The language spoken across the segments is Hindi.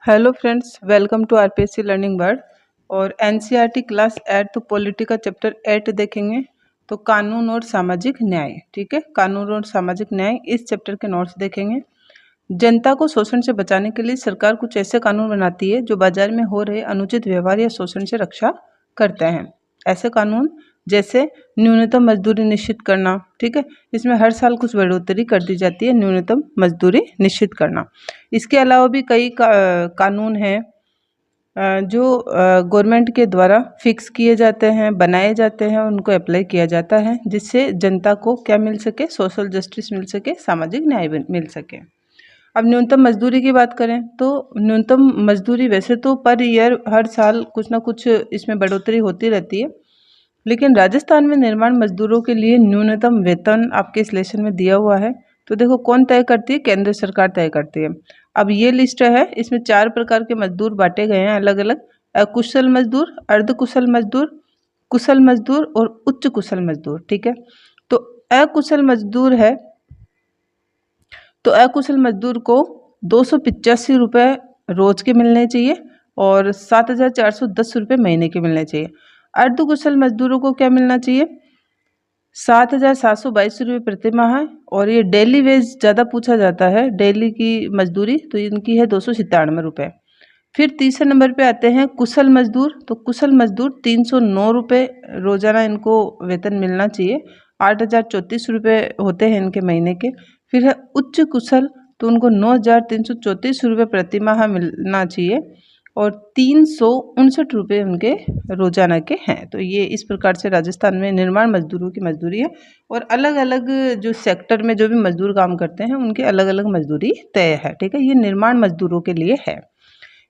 Hello friends, welcome to RPSC learning world. और एनसीईआरटी क्लास 8 तो पॉलिटी का चैप्टर 8 देखेंगे। तो कानून और सामाजिक न्याय, ठीक है, कानून और सामाजिक न्याय इस चैप्टर के नोट्स देखेंगे। जनता को शोषण से बचाने के लिए सरकार कुछ ऐसे कानून बनाती है जो बाजार में हो रहे अनुचित व्यवहार या शोषण से रक्षा करते हैं। ऐसे कानून जैसे न्यूनतम मजदूरी निश्चित करना, ठीक है, इसमें हर साल कुछ बढ़ोतरी कर दी जाती है, न्यूनतम मजदूरी निश्चित करना। इसके अलावा भी कई कानून हैं जो गवर्नमेंट के द्वारा फिक्स किए जाते हैं, बनाए जाते हैं, उनको अप्लाई किया जाता है, जिससे जनता को क्या मिल सके, सोशल जस्टिस मिल सके, सामाजिक न्याय मिल सके। अब न्यूनतम मजदूरी की बात करें तो न्यूनतम मजदूरी वैसे तो पर ईयर हर साल कुछ ना कुछ इसमें बढ़ोतरी होती रहती है, लेकिन राजस्थान में निर्माण मजदूरों के लिए न्यूनतम वेतन आपके इस लेसन में दिया हुआ है। तो देखो कौन तय करती है, केंद्र सरकार तय करती है। अब ये लिस्ट है, इसमें 4 प्रकार के मजदूर बांटे गए हैं अलग अलग: अकुशल मजदूर, अर्धकुशल मजदूर, कुशल मजदूर और उच्च कुशल मजदूर, ठीक है। तो अकुशल मजदूर है, तो अकुशल मजदूर को 285 रुपये रोज के मिलने चाहिए और 7,410 रुपये महीने के मिलने चाहिए। अर्धकुशल मजदूरों को क्या मिलना चाहिए, 7,722 रुपये प्रति माह। और ये डेली वेज ज़्यादा पूछा जाता है, डेली की मजदूरी, तो इनकी है 297 रुपये। फिर तीसरे नंबर पे आते हैं कुशल मजदूर। तो कुशल मजदूर 309 रुपये रोजाना इनको वेतन मिलना चाहिए, 8,034 रुपये होते हैं इनके महीने के। फिर है उच्च कुशल, तो उनको 9,334 रुपये प्रति माह मिलना चाहिए और 359 रुपये उनके रोजाना के हैं। तो ये इस प्रकार से राजस्थान में निर्माण मजदूरों की मजदूरी है। और अलग अलग जो सेक्टर में जो भी मजदूर काम करते हैं उनके अलग अलग मजदूरी तय है, ठीक है। ये निर्माण मजदूरों के लिए है।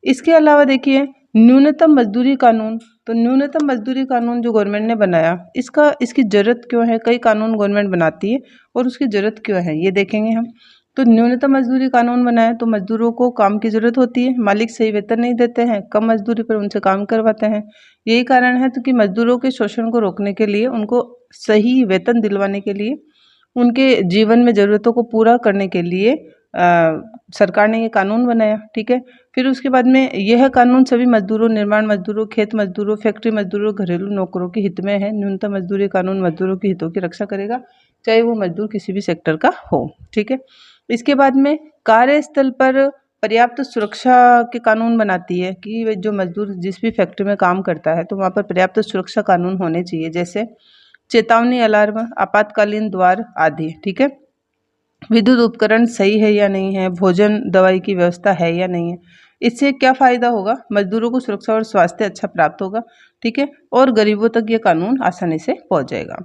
इसके अलावा देखिए न्यूनतम मजदूरी कानून। तो न्यूनतम मजदूरी कानून जो गवर्नमेंट ने बनाया, इसकी ज़रूरत क्यों है, कई कानून गवर्नमेंट बनाती है और उसकी ज़रूरत क्यों है ये देखेंगे हम। तो न्यूनतम मजदूरी कानून बनाया तो मजदूरों को काम की ज़रूरत होती है, मालिक सही वेतन नहीं देते हैं, कम मजदूरी पर उनसे काम करवाते हैं। यही कारण है तो कि मजदूरों के शोषण को रोकने के लिए, उनको सही वेतन दिलवाने के लिए, उनके जीवन में ज़रूरतों को पूरा करने के लिए सरकार ने ये कानून बनाया, ठीक है। फिर उसके बाद में यह कानून सभी मजदूरों, निर्माण मजदूरों, खेत मजदूरों, फैक्ट्री मजदूरों, घरेलू नौकरों के हित में है। न्यूनतम मजदूरी कानून मजदूरों के हितों की रक्षा करेगा, चाहे वो मजदूर किसी भी सेक्टर का हो, ठीक है। इसके बाद में कार्यस्थल पर पर्याप्त सुरक्षा के कानून बनाती है कि जो मजदूर जिस भी फैक्ट्री में काम करता है तो वहाँ पर पर्याप्त सुरक्षा कानून होने चाहिए, जैसे चेतावनी अलार्म, आपातकालीन द्वार आदि, ठीक है। विद्युत उपकरण सही है या नहीं है, भोजन दवाई की व्यवस्था है या नहीं है। इससे क्या फ़ायदा होगा, मजदूरों को सुरक्षा और स्वास्थ्य अच्छा प्राप्त होगा, ठीक है, और गरीबों तक ये कानून आसानी से पहुंच जाएगा।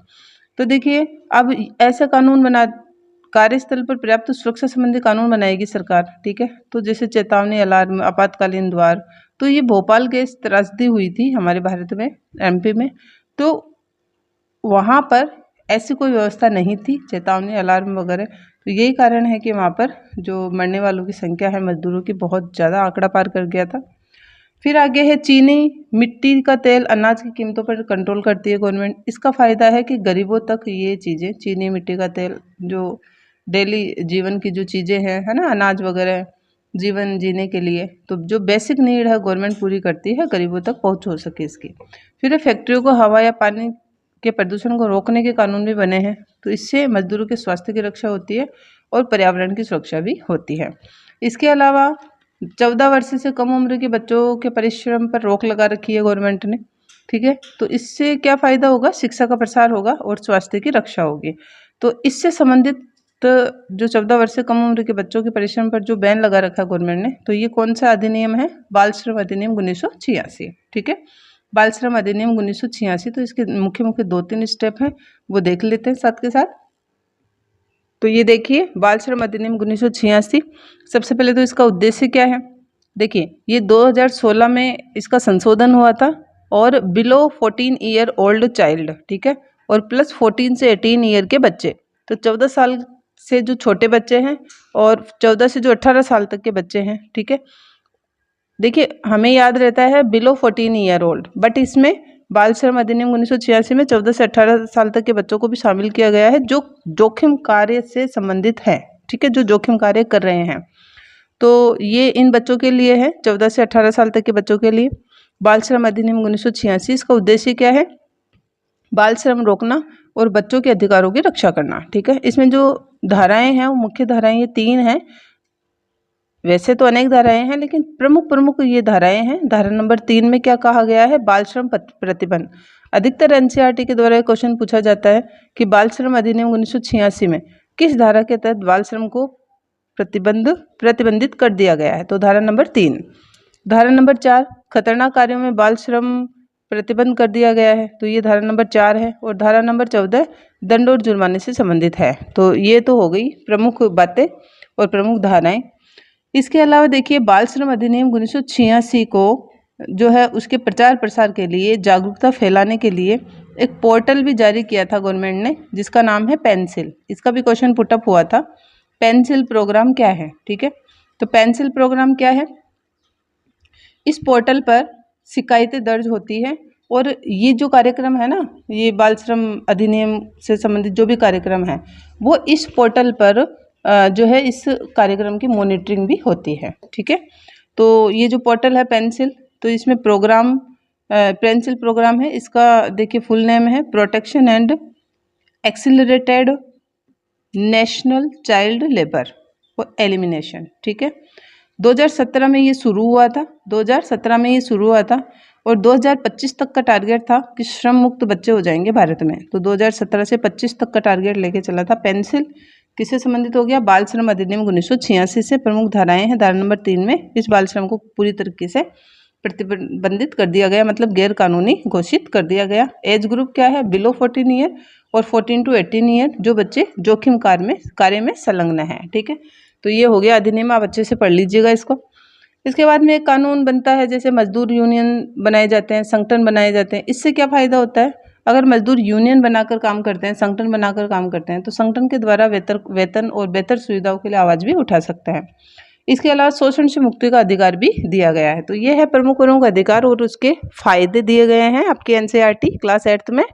तो देखिए अब ऐसा कानून बना, कार्यस्थल पर पर्याप्त सुरक्षा संबंधी कानून बनाएगी सरकार, ठीक है। तो जैसे चेतावनी अलार्म, आपातकालीन द्वार, तो ये भोपाल गैस त्रासदी हुई थी हमारे भारत में, एमपी में, तो वहाँ पर ऐसी कोई व्यवस्था नहीं थी, चेतावनी अलार्म वगैरह। तो यही कारण है कि वहाँ पर जो मरने वालों की संख्या है मजदूरों की, बहुत ज़्यादा आंकड़ा पार कर गया था। फिर आगे है चीनी, मिट्टी का तेल, अनाज की कीमतों पर कंट्रोल करती है गवर्नमेंट। इसका फ़ायदा है कि गरीबों तक ये चीज़ें, चीनी, मिट्टी का तेल, जो डेली जीवन की जो चीज़ें हैं, है ना, अनाज वगैरह, जीवन जीने के लिए, तो जो बेसिक नीड है गवर्नमेंट पूरी करती है, गरीबों तक पहुँच हो सके इसकी। फिर फैक्ट्रियों को हवा या पानी के प्रदूषण को रोकने के कानून भी बने हैं, तो इससे मजदूरों के स्वास्थ्य की रक्षा होती है और पर्यावरण की सुरक्षा भी होती है। इसके अलावा 14 वर्ष से कम उम्र के बच्चों के परिश्रम पर रोक लगा रखी है गवर्नमेंट ने, ठीक है। तो इससे क्या फ़ायदा होगा, शिक्षा का प्रसार होगा और स्वास्थ्य की रक्षा होगी। तो इससे संबंधित जो 14 वर्ष से कम उम्र के बच्चों के परिश्रम पर जो बैन लगा रखा है गवर्नमेंट ने, तो ये कौन सा अधिनियम है, बाल श्रम अधिनियम 1986, ठीक है। बाल श्रम अधिनियम 1986, तो इसके मुख्य मुख्य 2-3 स्टेप हैं, वो देख लेते हैं साथ के साथ। तो ये देखिए बाल श्रम अधिनियम 1986, सबसे पहले तो इसका उद्देश्य क्या है, देखिए ये 2016 में इसका संशोधन हुआ था, और बिलो 14 ईयर ओल्ड चाइल्ड, ठीक है, और प्लस 14 से 18 ईयर के बच्चे, तो 14 साल से जो छोटे बच्चे हैं और 14 से जो 18 साल तक के बच्चे हैं, ठीक है। देखिए हमें याद रहता है बिलो 14 ईयर ओल्ड, बट इसमें बाल श्रम अधिनियम 1986 में 14 से 18 साल तक के बच्चों को भी शामिल किया गया है जो जोखिम कार्य से संबंधित है, ठीक है, जो जोखिम कार्य कर रहे हैं। तो ये इन बच्चों के लिए है, 14 से 18 साल तक के बच्चों के लिए। बाल श्रम अधिनियम 1986, इसका उद्देश्य क्या है? बाल श्रम रोकना और बच्चों के अधिकारों की रक्षा करना। ठीक है, इसमें जो धाराएं हैं वो मुख्य धाराएं ये 3 हैं। वैसे तो अनेक धाराएं हैं, लेकिन प्रमुख प्रमुख ये धाराएं हैं। धारा नंबर 3 में क्या कहा गया है? बाल श्रम प्रतिबंध। अधिकतर एनसीईआरटी के द्वारा क्वेश्चन पूछा जाता है कि बाल श्रम अधिनियम 1986 में किस धारा के तहत बाल श्रम को प्रतिबंधित कर दिया गया है? तो धारा नंबर 3। धारा नंबर 4, खतरनाक कार्यों में बाल श्रम प्रतिबंध कर दिया गया है, तो ये धारा नंबर 4 है। और धारा नंबर 14 दंड और जुर्माने से संबंधित है। तो ये तो हो गई प्रमुख बातें और प्रमुख धाराएं। इसके अलावा देखिए, बाल श्रम अधिनियम 1986 को जो है उसके प्रचार प्रसार के लिए, जागरूकता फैलाने के लिए एक पोर्टल भी जारी किया था गवर्नमेंट ने, जिसका नाम है पेंसिल। इसका भी क्वेश्चन पुटअप हुआ था। पेंसिल प्रोग्राम क्या है? ठीक है, तो पेंसिल प्रोग्राम क्या है? इस पोर्टल पर शिकायतें दर्ज होती है और ये जो कार्यक्रम है ना, ये बाल श्रम अधिनियम से संबंधित जो भी कार्यक्रम है वो इस पोर्टल पर जो है इस कार्यक्रम की मॉनिटरिंग भी होती है। ठीक है, तो ये जो पोर्टल है पेंसिल, तो इसमें प्रोग्राम पेंसिल प्रोग्राम है। इसका देखिए फुल नेम है protection and accelerated national child labour और एलिमिनेशन। ठीक है, 2017 में ये शुरू हुआ था। 2017 में ये शुरू हुआ था और 2025 तक का टारगेट था कि श्रम मुक्त बच्चे हो जाएंगे भारत में। तो 2017 से 25 तक का टारगेट लेके चला था। पेंसिल किससे संबंधित हो गया? बाल श्रम अधिनियम 1986 से। प्रमुख धाराएं हैं धारा नंबर 3 में इस बाल श्रम को पूरी तरीके से प्रतिबंधित कर दिया गया, मतलब गैर कानूनी घोषित कर दिया गया। एज ग्रुप क्या है? बिलो 14 ईयर और 14 to 18 ईयर, जो बच्चे जोखिम कार्य में संलग्न है। ठीक है, तो ये हो गया अधिनियम, आप अच्छे से पढ़ लीजिएगा इसको। इसके बाद में एक कानून बनता है, जैसे मजदूर यूनियन बनाए जाते हैं, संगठन बनाए जाते हैं। इससे क्या फायदा होता है? अगर मजदूर यूनियन बनाकर काम करते हैं, संगठन बनाकर काम करते हैं, तो संगठन के द्वारा वेतन और बेहतर सुविधाओं के लिए आवाज भी उठा सकते हैं। इसके अलावा शोषण से मुक्ति का अधिकार भी दिया गया है। तो ये है प्रमुख अधिकार और उसके फायदे दिए गए हैं आपके एनसीईआरटी क्लास 8th में।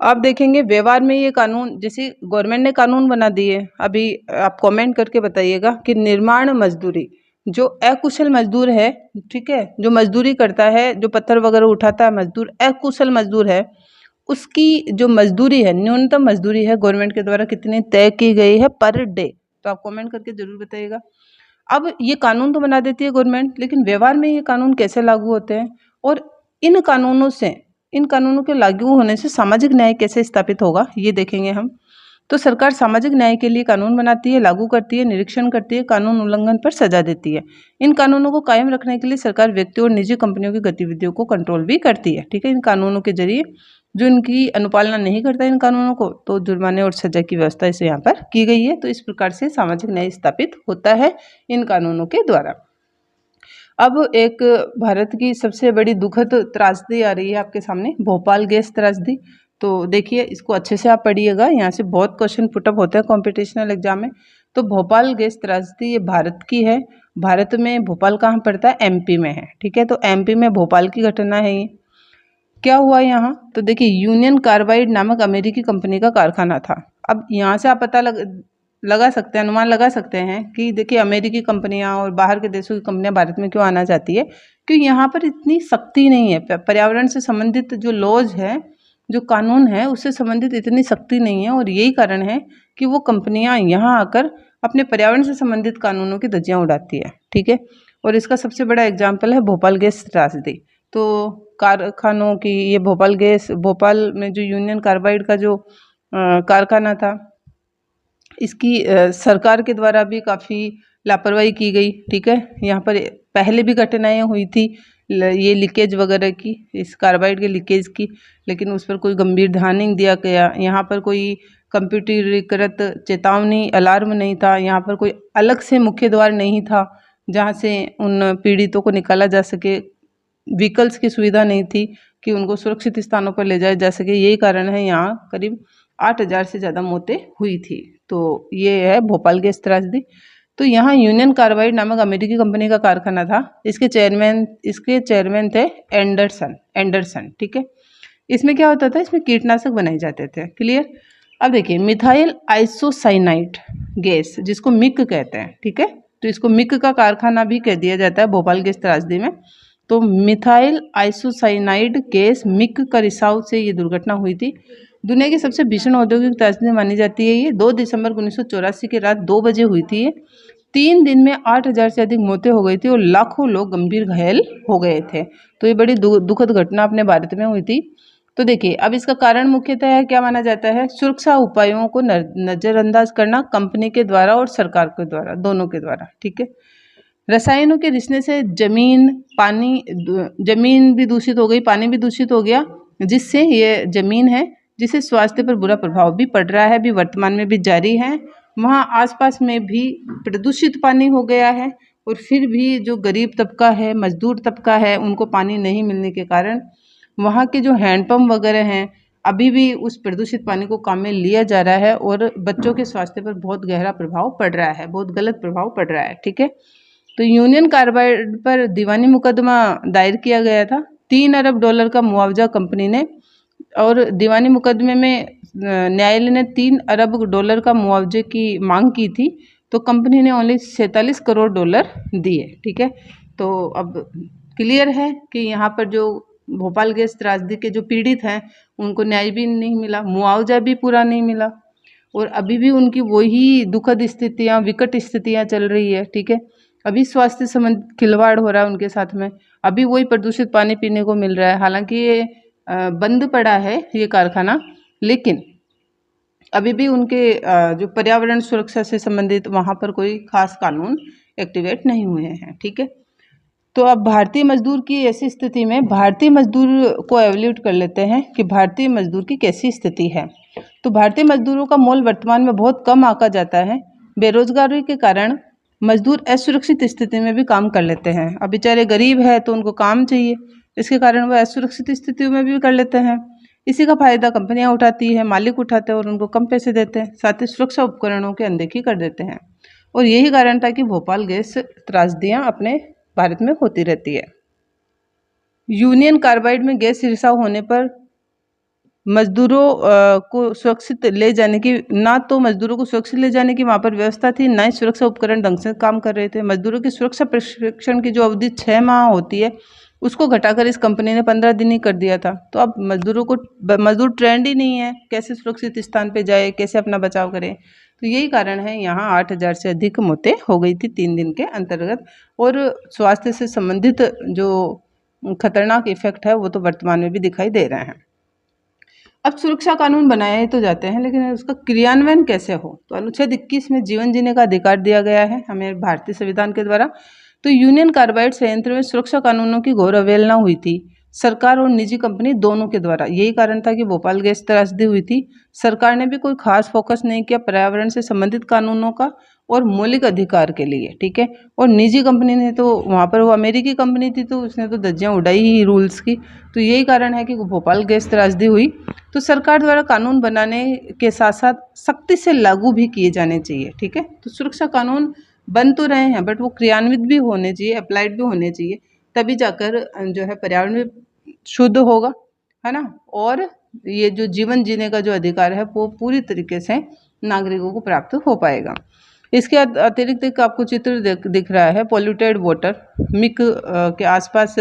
आप देखेंगे व्यवहार में ये कानून, जैसे गवर्नमेंट ने कानून बना दिए, अभी आप कमेंट करके बताइएगा कि निर्माण मजदूरी, जो अकुशल मजदूर है, ठीक है, जो मजदूरी करता है, जो पत्थर वगैरह उठाता है मजदूर, अकुशल मजदूर है, उसकी जो मजदूरी है, न्यूनतम मजदूरी है, गवर्नमेंट के द्वारा कितनी तय की गई है पर डे? तो आप कमेंट करके जरूर बताइएगा। अब ये कानून तो बना देती है गवर्नमेंट, लेकिन व्यवहार में ये कानून कैसे लागू होते हैं और इन कानूनों के लागू होने से सामाजिक न्याय कैसे स्थापित होगा, ये देखेंगे हम। तो सरकार सामाजिक न्याय के लिए कानून बनाती है, लागू करती है, निरीक्षण करती है, कानून उल्लंघन पर सजा देती है। इन कानूनों को कायम रखने के लिए सरकार व्यक्तियों और निजी कंपनियों की गतिविधियों को कंट्रोल भी करती है। ठीक है, इन कानूनों के जरिए जो इनकी अनुपालना नहीं करता इन कानूनों को, तो जुर्माने और सजा की व्यवस्था इसे यहाँ पर की गई है। तो इस प्रकार से सामाजिक न्याय स्थापित होता है इन कानूनों के द्वारा। अब एक भारत की सबसे बड़ी दुखद त्रासदी आ रही है आपके सामने, भोपाल गैस त्रासदी। तो देखिए, इसको अच्छे से आप पढ़िएगा, यहाँ से बहुत क्वेश्चन पुटअप होते हैं कॉम्पिटिशनल एग्जाम में। तो भोपाल गैस त्रासदी ये भारत की है। भारत में भोपाल कहाँ पड़ता है? एमपी में है। ठीक है, तो एमपी में भोपाल की घटना है ये। क्या हुआ यहाँ? तो देखिए, यूनियन कार्बाइड नामक अमेरिकी कंपनी का कारखाना था। अब यहाँ से आप पता लगा सकते हैं, अनुमान लगा सकते हैं कि देखिए अमेरिकी कंपनियां और बाहर के देशों की कंपनियां भारत में क्यों आना चाहती है, क्योंकि यहाँ पर इतनी सख्ती नहीं है। पर्यावरण से संबंधित जो लॉज है, जो कानून है, उससे संबंधित इतनी सख्ती नहीं है और यही कारण है कि वो कंपनियां यहाँ आकर अपने पर्यावरण से संबंधित कानूनों की धज्जियाँ उड़ाती है। ठीक है, और इसका सबसे बड़ा एग्जाम्पल है भोपाल गैस त्रासदी। तो कारखानों की ये भोपाल में जो यूनियन कार्बाइड का जो कारखाना था, इसकी सरकार के द्वारा भी काफ़ी लापरवाही की गई। ठीक है, यहाँ पर पहले भी घटनाएं हुई थी ये लीकेज वगैरह की, इस कार्बाइड के लीकेज की, लेकिन उस पर कोई गंभीर ध्यान नहीं दिया गया। यहाँ पर कोई कंप्यूटरीकृत चेतावनी अलार्म नहीं था, यहाँ पर कोई अलग से मुख्य द्वार नहीं था जहाँ से उन पीड़ितों को निकाला जा सके, व्हीकल्स की सुविधा नहीं थी कि उनको सुरक्षित स्थानों पर ले जाया जा सके। यही कारण है यहाँ करीब 8,000 से ज़्यादा मौतें हुई थी। तो ये है भोपाल गैस त्रासदी। तो यहाँ यूनियन कार्बाइड नामक अमेरिकी कंपनी का कारखाना था। इसके चेयरमैन थे एंडरसन। ठीक है, इसमें क्या होता था? इसमें कीटनाशक बनाए जाते थे। क्लियर? अब देखिए, मिथाइल आइसोसाइनाइड गैस, जिसको मिक कहते हैं, ठीक है, तो इसको मिक का कारखाना भी कह दिया जाता है भोपाल गैस त्रासदी में। तो मिथाइल आइसोसाइनाइड गैस मिक का रिसाव से ये दुर्घटना हुई थी। दुनिया की सबसे भीषण औद्योगिक त्रासदी मानी जाती है ये। 2 दिसंबर 1984 की रात 2 बजे हुई थी ये। 3 दिन में 8,000 से अधिक मौतें हो गई थी और लाखों लोग गंभीर घायल हो गए थे। तो ये बड़ी दुखद घटना अपने भारत में हुई थी। तो देखिए, अब इसका कारण मुख्यतः क्या माना जाता है? सुरक्षा उपायों को नज़रअंदाज करना कंपनी के द्वारा और सरकार के द्वारा, दोनों के द्वारा, ठीक है। रसायनों के रिसने से जमीन भी दूषित हो गई, पानी भी दूषित हो गया, जिससे ये जमीन है जिससे स्वास्थ्य पर बुरा प्रभाव भी पड़ रहा है, अभी वर्तमान में भी जारी है। वहाँ आसपास में भी प्रदूषित पानी हो गया है और फिर भी जो गरीब तबका है, मजदूर तबका है, उनको पानी नहीं मिलने के कारण वहाँ के जो हैंडपम्प वगैरह हैं अभी भी उस प्रदूषित पानी को काम में लिया जा रहा है और बच्चों के स्वास्थ्य पर बहुत गहरा प्रभाव पड़ रहा है, बहुत गलत प्रभाव पड़ रहा है, ठीक है। तो यूनियन कार्बाइड पर दीवानी मुकदमा दायर किया गया था। $3 अरब का मुआवजा कंपनी ने, और दीवानी मुकदमे में न्यायालय ने $3 अरब का मुआवजे की मांग की थी, तो कंपनी ने ओनली $47 करोड़ दिए, ठीक है। तो अब क्लियर है कि यहाँ पर जो भोपाल गैस त्रासदी के जो पीड़ित हैं उनको न्याय भी नहीं मिला, मुआवजा भी पूरा नहीं मिला और अभी भी उनकी वही दुखद स्थितियाँ, विकट स्थितियाँ चल रही है, ठीक है। अभी स्वास्थ्य संबंध खिलवाड़ हो रहा है उनके साथ में, अभी वही प्रदूषित पानी पीने को मिल रहा है। हालांकि ये बंद पड़ा है ये कारखाना, लेकिन अभी भी उनके जो पर्यावरण सुरक्षा से संबंधित वहाँ पर कोई खास कानून एक्टिवेट नहीं हुए हैं, ठीक है। तो अब भारतीय मजदूर की ऐसी स्थिति में भारतीय मजदूर को एवल्यूट कर लेते हैं कि भारतीय मजदूर की कैसी स्थिति है। तो भारतीय मजदूरों का मोल वर्तमान में बहुत कम आंका जाता है। बेरोजगारी के कारण मजदूर असुरक्षित स्थिति में भी काम कर लेते हैं। अब बेचारे गरीब है तो उनको काम चाहिए, इसके कारण वह असुरक्षित स्थितियों में भी कर लेते हैं। इसी का फायदा कंपनियां उठाती है, मालिक उठाते हैं और उनको कम पैसे देते हैं, साथ ही सुरक्षा उपकरणों की अनदेखी कर देते हैं। और यही कारण था कि भोपाल गैस त्रासदियां अपने भारत में होती रहती है। यूनियन कार्बाइड में गैस रिसाव होने पर मजदूरों को सुरक्षित ले जाने की, ना तो मजदूरों को सुरक्षित ले जाने की वहाँ पर व्यवस्था थी, ना ही सुरक्षा उपकरण ढंग से काम कर रहे थे। मजदूरों की सुरक्षा प्रशिक्षण की जो अवधि 6 माह होती है उसको घटाकर इस कंपनी ने 15 दिन ही कर दिया था। तो अब मजदूर ट्रेंड ही नहीं है, कैसे सुरक्षित स्थान पे जाए, कैसे अपना बचाव करें। तो यही कारण है यहाँ 8,000 से अधिक मौतें हो गई थी 3 दिन के अंतर्गत। और स्वास्थ्य से संबंधित जो खतरनाक इफेक्ट है वो तो वर्तमान में भी दिखाई दे रहे हैं। अब सुरक्षा कानून बनाए तो जाते हैं, लेकिन उसका क्रियान्वयन कैसे हो? तो अनुच्छेद 21 में जीवन जीने का अधिकार दिया गया है हमें भारतीय संविधान के द्वारा। तो यूनियन कार्बाइड संयंत्र में सुरक्षा कानूनों की घोर अवहेलना हुई थी, सरकार और निजी कंपनी दोनों के द्वारा। यही कारण था कि भोपाल गैस त्रासदी हुई थी। सरकार ने भी कोई खास फोकस नहीं किया पर्यावरण से संबंधित कानूनों का और मौलिक अधिकार के लिए, ठीक है। और निजी कंपनी ने तो, वहाँ पर वो अमेरिकी कंपनी थी तो उसने तो धज्जियाँ उड़ाई ही रूल्स की। तो यही कारण है कि भोपाल गैस त्रासदी हुई। तो सरकार द्वारा कानून बनाने के साथ साथ सख्ती से लागू भी किए जाने चाहिए, ठीक है। तो सुरक्षा कानून बन तो रहे हैं बट वो क्रियान्वित भी होने चाहिए, अप्लाइड भी होने चाहिए, तभी जाकर जो है पर्यावरण भी शुद्ध होगा, है ना। और ये जो जीवन जीने का जो अधिकार है वो पूरी तरीके से नागरिकों को प्राप्त हो पाएगा। इसके अतिरिक्त एक आपको चित्र दिख रहा है पॉल्यूटेड वाटर। मिक के आसपास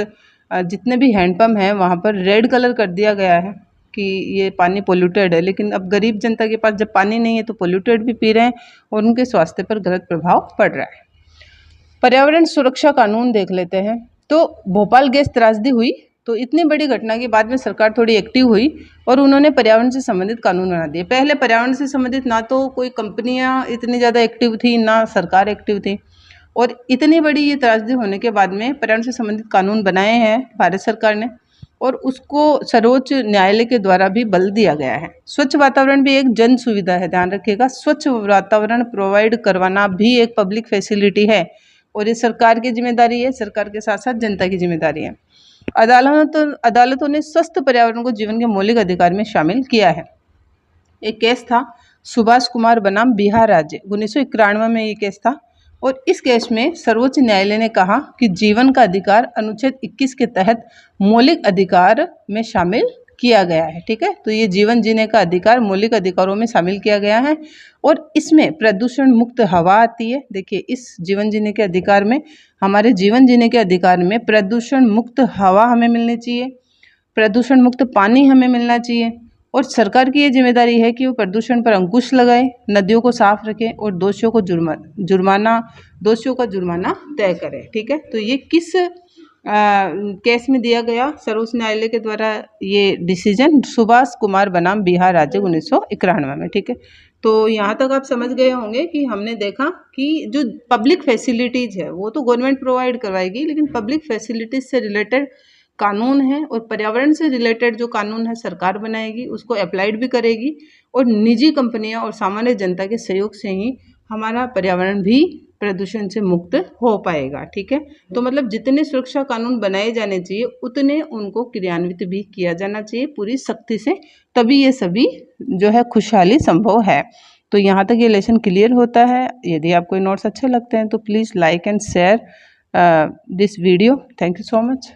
जितने भी हैंडपम्प हैं वहाँ पर रेड कलर कर दिया गया है कि ये पानी पोल्यूटेड है, लेकिन अब गरीब जनता के पास जब पानी नहीं है तो पोल्यूटेड भी पी रहे हैं और उनके स्वास्थ्य पर गलत प्रभाव पड़ रहा है। पर्यावरण सुरक्षा कानून देख लेते हैं। तो भोपाल गैस त्रासदी हुई तो इतनी बड़ी घटना के बाद में सरकार थोड़ी एक्टिव हुई और उन्होंने पर्यावरण से संबंधित कानून बना दिए। पहले पर्यावरण से संबंधित ना तो कोई कंपनियां इतनी ज़्यादा एक्टिव थी, ना सरकार एक्टिव थी, और इतनी बड़ी ये त्रासदी होने के बाद में पर्यावरण से संबंधित कानून बनाए हैं भारत सरकार ने और उसको सर्वोच्च न्यायालय के द्वारा भी बल दिया गया है। स्वच्छ वातावरण भी एक जन सुविधा है, ध्यान रखिएगा। स्वच्छ वातावरण प्रोवाइड करवाना भी एक पब्लिक फैसिलिटी है और ये सरकार की जिम्मेदारी है, सरकार के साथ साथ जनता की जिम्मेदारी है। अदालतों ने स्वस्थ पर्यावरण को जीवन के मौलिक अधिकार में शामिल किया है। एक केस था सुभाष कुमार बनाम बिहार राज्य, 1991 में ये केस था और इस केस में सर्वोच्च न्यायालय ने कहा कि जीवन का अधिकार अनुच्छेद 21 के तहत मौलिक अधिकार में शामिल किया गया है। ठीक है, तो ये जीवन जीने का अधिकार मौलिक अधिकारों में शामिल किया गया है और इसमें प्रदूषण मुक्त हवा आती है। देखिए, इस जीवन जीने के अधिकार में, हमारे जीवन जीने के अधिकार में प्रदूषण मुक्त हवा हमें मिलनी चाहिए, प्रदूषण मुक्त पानी हमें मिलना चाहिए और सरकार की ये जिम्मेदारी है कि वो प्रदूषण पर अंकुश लगाए, नदियों को साफ रखें और दोषियों का जुर्माना तय करें। ठीक है, तो ये किस केस में दिया गया सर्वोच्च न्यायालय के द्वारा ये डिसीजन? सुभाष कुमार बनाम बिहार राज्य 1991 में। ठीक है, तो यहाँ तक आप समझ गए होंगे कि हमने देखा कि जो पब्लिक फैसिलिटीज़ है वो तो गवर्नमेंट प्रोवाइड करवाएगी, लेकिन पब्लिक फैसिलिटीज़ से रिलेटेड कानून है और पर्यावरण से रिलेटेड जो कानून है सरकार बनाएगी, उसको अप्लाइड भी करेगी और निजी कंपनियां और सामान्य जनता के सहयोग से ही हमारा पर्यावरण भी प्रदूषण से मुक्त हो पाएगा। ठीक है, तो मतलब जितने सुरक्षा कानून बनाए जाने चाहिए उतने उनको क्रियान्वित भी किया जाना चाहिए पूरी सख्ती से, तभी ये सभी जो है खुशहाली संभव है। तो यहाँ तक ये लेसन क्लियर होता है। यदि आपको नोट्स अच्छे लगते हैं तो please like and share this video. Thank you so much.